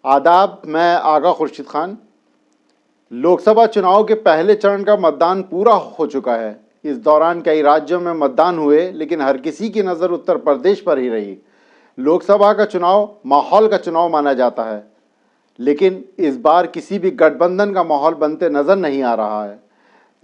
आदाब, मैं आगा खुर्शीद खान। लोकसभा चुनाव के पहले चरण का मतदान पूरा हो चुका है। इस दौरान कई राज्यों में मतदान हुए, लेकिन हर किसी की नज़र उत्तर प्रदेश पर ही रही। लोकसभा का चुनाव माहौल का चुनाव माना जाता है, लेकिन इस बार किसी भी गठबंधन का माहौल बनते नजर नहीं आ रहा है।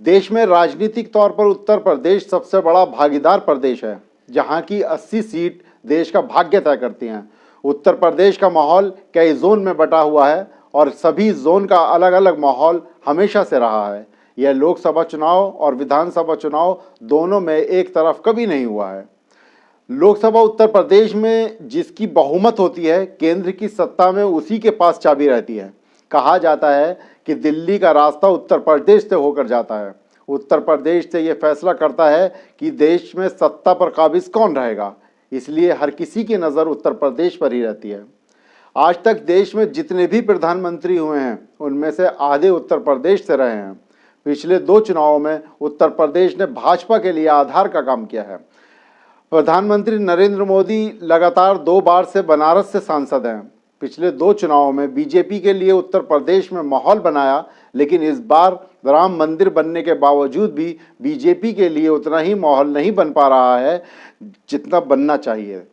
देश में राजनीतिक तौर पर उत्तर प्रदेश सबसे बड़ा भागीदार प्रदेश है, जहां की 80 सीट देश का भाग्य तय करती हैं। उत्तर प्रदेश का माहौल कई जोन में बटा हुआ है और सभी जोन का अलग अलग माहौल हमेशा से रहा है। यह लोकसभा चुनाव और विधानसभा चुनाव दोनों में एक तरफ कभी नहीं हुआ है। लोकसभा उत्तर प्रदेश में जिसकी बहुमत होती है, केंद्र की सत्ता में उसी के पास चाबी रहती है। कहा जाता है कि दिल्ली का रास्ता उत्तर प्रदेश से होकर जाता है। उत्तर प्रदेश से यह फैसला करता है कि देश में सत्ता पर काबिज कौन रहेगा, इसलिए हर किसी की नज़र उत्तर प्रदेश पर ही रहती है। आज तक देश में जितने भी प्रधानमंत्री हुए हैं, उनमें से आधे उत्तर प्रदेश से रहे हैं। पिछले 2 चुनावों में उत्तर प्रदेश ने भाजपा के लिए आधार का काम किया है। प्रधानमंत्री नरेंद्र मोदी लगातार 2 बार से बनारस से सांसद हैं। पिछले 2 चुनावों में बीजेपी के लिए उत्तर प्रदेश में माहौल बनाया, लेकिन इस बार राम मंदिर बनने के बावजूद भी बीजेपी के लिए उतना ही माहौल नहीं बन पा रहा है जितना बनना चाहिए।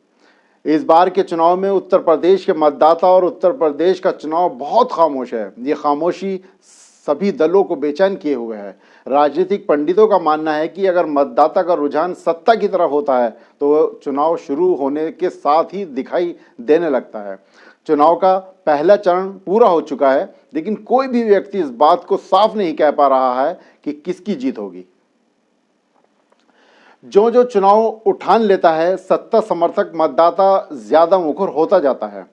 इस बार के चुनाव में उत्तर प्रदेश के मतदाता और उत्तर प्रदेश का चुनाव बहुत खामोश है। ये खामोशी सभी दलों को बेचैन किए हुए है। राजनीतिक पंडितों का मानना है कि अगर मतदाता का रुझान सत्ता की तरफ होता है तो चुनाव शुरू होने के साथ ही दिखाई देने लगता है। चुनाव का पहला चरण पूरा हो चुका है, लेकिन कोई भी व्यक्ति इस बात को साफ नहीं कह पा रहा है कि किसकी जीत होगी। जो जो चुनाव उठान लेता है, सत्ता समर्थक मतदाता ज्यादा मुखर होता जाता है।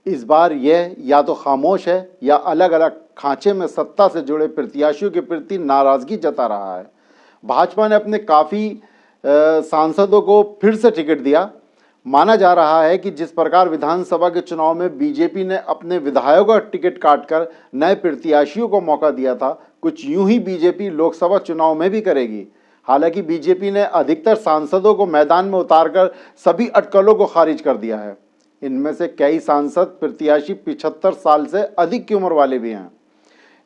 इस बार यह या तो खामोश है या अलग अलग खांचे में सत्ता से जुड़े प्रत्याशियों के प्रति नाराजगी जता रहा है। भाजपा ने अपने काफ़ी सांसदों को फिर से टिकट दिया। माना जा रहा है कि जिस प्रकार विधानसभा के चुनाव में बीजेपी ने अपने विधायकों का टिकट काटकर नए प्रत्याशियों को मौका दिया था, कुछ यूं ही बीजेपी लोकसभा चुनाव में भी करेगी। हालांकि बीजेपी ने अधिकतर सांसदों को मैदान में उतारकर सभी अटकलों को खारिज कर दिया है। इनमें से कई सांसद प्रत्याशी 75 साल से अधिक की उम्र वाले भी हैं।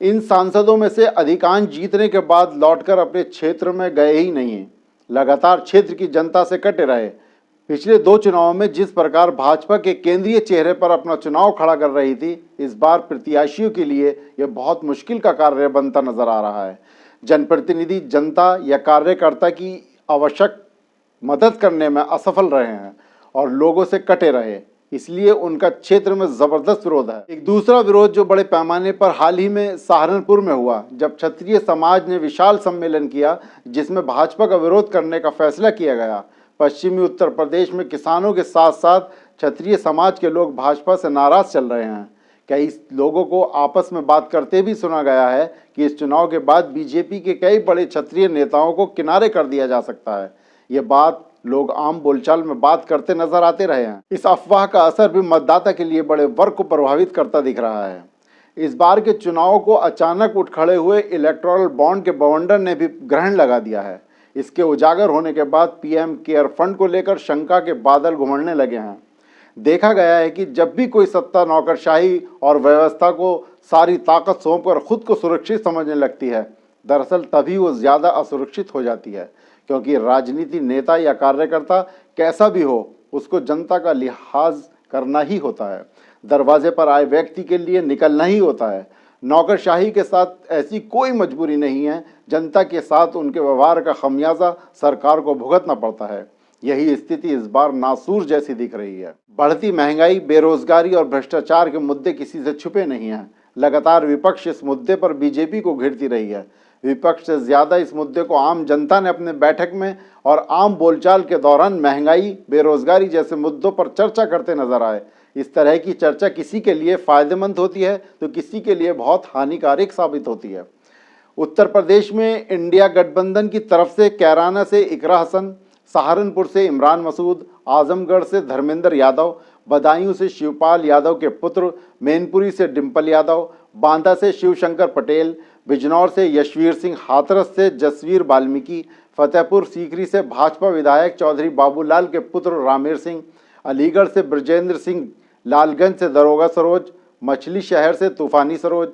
इन सांसदों में से अधिकांश जीतने के बाद लौटकर अपने क्षेत्र में गए ही नहीं हैं, लगातार क्षेत्र की जनता से कटे रहे। पिछले 2 चुनावों में जिस प्रकार भाजपा के केंद्रीय चेहरे पर अपना चुनाव खड़ा कर रही थी, इस बार प्रत्याशियों के लिए यह बहुत मुश्किल का कार्य बनता नजर आ रहा है। जनप्रतिनिधि जनता या कार्यकर्ता की आवश्यक मदद करने में असफल रहे हैं और लोगों से कटे रहे, इसलिए उनका क्षेत्र में जबरदस्त विरोध है। एक दूसरा विरोध जो बड़े पैमाने पर हाल ही में सहारनपुर में हुआ, जब क्षत्रिय समाज ने विशाल सम्मेलन किया जिसमें भाजपा का विरोध करने का फैसला किया गया। पश्चिमी उत्तर प्रदेश में किसानों के साथ साथ क्षत्रिय समाज के लोग भाजपा से नाराज चल रहे हैं। कई लोगों को आपस में बात करते भी सुना गया है कि इस चुनाव के बाद बीजेपी के कई बड़े क्षत्रिय नेताओं को किनारे कर दिया जा सकता है। ये बात लोग आम बोलचाल में बात करते नजर आते रहे हैं। इस अफवाह का असर भी मतदाता के लिए बड़े वर्ग को प्रभावित करता दिख रहा है। इस बार के चुनाव को अचानक उठ खड़े हुए इलेक्टोरल बॉन्ड के बवंडर ने भी ग्रहण लगा दिया है। इसके उजागर होने के बाद पीएम केयर फंड को लेकर शंका के बादल घुमड़ने लगे हैं। देखा गया है कि जब भी कोई सत्ता नौकरशाही और व्यवस्था को सारी ताकत सौंपकर खुद को सुरक्षित समझने लगती है, दरअसल तभी वो ज़्यादा असुरक्षित हो जाती है, क्योंकि राजनीति नेता या कार्यकर्ता कैसा भी हो, उसको जनता का लिहाज करना ही होता है। दरवाजे पर आए व्यक्ति के लिए निकलना ही होता है। नौकरशाही के साथ ऐसी कोई मजबूरी नहीं है। जनता के साथ उनके व्यवहार का खमियाजा सरकार को भुगतना पड़ता है। यही स्थिति इस बार नासूर जैसी दिख रही है। बढ़ती महंगाई, बेरोजगारी और भ्रष्टाचार के मुद्दे किसी से छुपे नहीं हैं। लगातार विपक्ष इस मुद्दे पर बीजेपी को घेरती रही है। विपक्ष से ज्यादा इस मुद्दे को आम जनता ने अपने बैठक में और आम बोलचाल के दौरान महंगाई, बेरोजगारी जैसे मुद्दों पर चर्चा करते नजर आए। इस तरह की चर्चा किसी के लिए फायदेमंद होती है तो किसी के लिए बहुत हानिकारक साबित होती है। उत्तर प्रदेश में इंडिया गठबंधन की तरफ से कैराना से इकरा हसन, सहारनपुर से इमरान मसूद, आजमगढ़ से धर्मेंद्र यादव, बदायूं से शिवपाल यादव के पुत्र, मैनपुरी से डिम्पल यादव, बांदा से शिवशंकर पटेल, बिजनौर से यशवीर सिंह, हाथरस से जसवीर वाल्मीकि, फतेहपुर सीकरी से भाजपा विधायक चौधरी बाबूलाल के पुत्र रामेर सिंह, अलीगढ़ से ब्रजेंद्र सिंह, लालगंज से दरोगा सरोज, मछली शहर से तूफानी सरोज,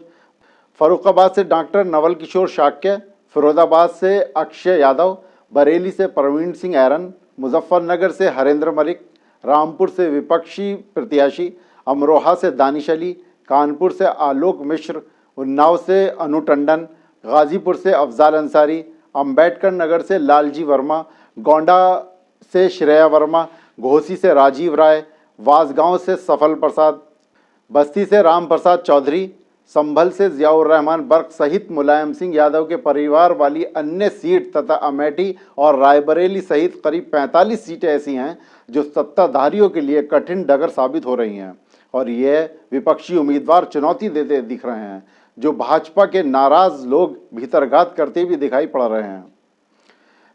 फरुखाबाद से डॉक्टर नवल किशोर शाक्य, फिरोजाबाद से अक्षय यादव, बरेली से प्रवीण सिंह ऐरन, मुजफ्फरनगर से हरेंद्र मलिक, रामपुर से विपक्षी प्रत्याशी, अमरोहा से दानिश अली, कानपुर से आलोक मिश्र, उन्नाव से अनु टंडन, गाजीपुर से अफजाल अंसारी, अंबेडकर नगर से लालजी वर्मा, गोंडा से श्रेया वर्मा, घोसी से राजीव राय, वासगांव से सफल प्रसाद, बस्ती से राम प्रसाद चौधरी, संभल से जियाउर रहमान बर्क सहित मुलायम सिंह यादव के परिवार वाली अन्य सीट तथा अमेठी और रायबरेली सहित करीब 45 सीटें ऐसी हैं जो सत्ताधारियों के लिए कठिन डगर साबित हो रही हैं और यह विपक्षी उम्मीदवार चुनौती देते दिख रहे हैं, जो भाजपा के नाराज लोग भीतरघात करते भी दिखाई पड़ रहे हैं।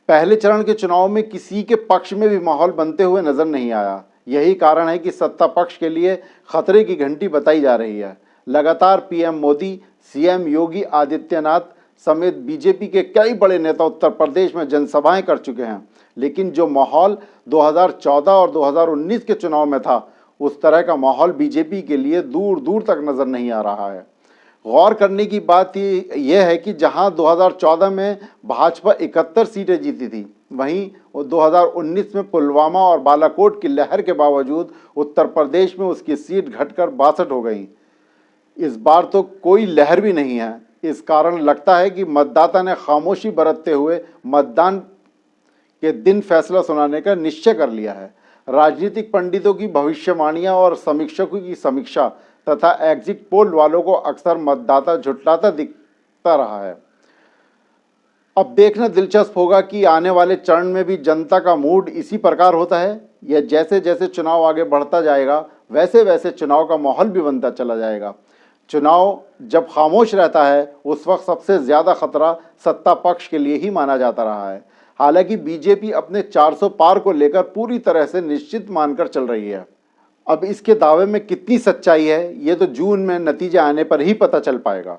पहले चरण के चुनाव में किसी के पक्ष में भी माहौल बनते हुए नजर नहीं आया। यही कारण है कि सत्ता पक्ष के लिए खतरे की घंटी बताई जा रही है। लगातार पीएम मोदी, सीएम योगी आदित्यनाथ समेत बीजेपी के कई बड़े नेता उत्तर प्रदेश में जनसभाएं कर चुके हैं, लेकिन जो माहौल 2014 और 2019 के चुनाव में था, उस तरह का माहौल बीजेपी के लिए दूर दूर तक नजर नहीं आ रहा है। गौर करने की बात यह है कि जहां 2014 में भाजपा 71 सीटें जीती थी, वहीं 2019 में पुलवामा और बालाकोट की लहर के बावजूद उत्तर प्रदेश में उसकी सीट घटकर 62 हो गई। इस बार तो कोई लहर भी नहीं है। इस कारण लगता है कि मतदाता ने खामोशी बरतते हुए मतदान के दिन फैसला सुनाने का निश्चय कर लिया है। राजनीतिक पंडितों की भविष्यवाणियां और समीक्षकों की समीक्षा तथा एग्जिट पोल वालों को अक्सर मतदाता झुठलाता दिखता रहा है। अब देखना दिलचस्प होगा कि आने वाले चरण में भी जनता का मूड इसी प्रकार होता है या जैसे जैसे चुनाव आगे बढ़ता जाएगा वैसे वैसे चुनाव का माहौल भी बनता चला जाएगा। चुनाव जब खामोश रहता है उस वक्त सबसे ज़्यादा खतरा सत्ता पक्ष के लिए ही माना जाता रहा है। हालांकि बीजेपी अपने 400 पार को लेकर पूरी तरह से निश्चित मानकर चल रही है। अब इसके दावे में कितनी सच्चाई है, ये तो जून में नतीजे आने पर ही पता चल पाएगा।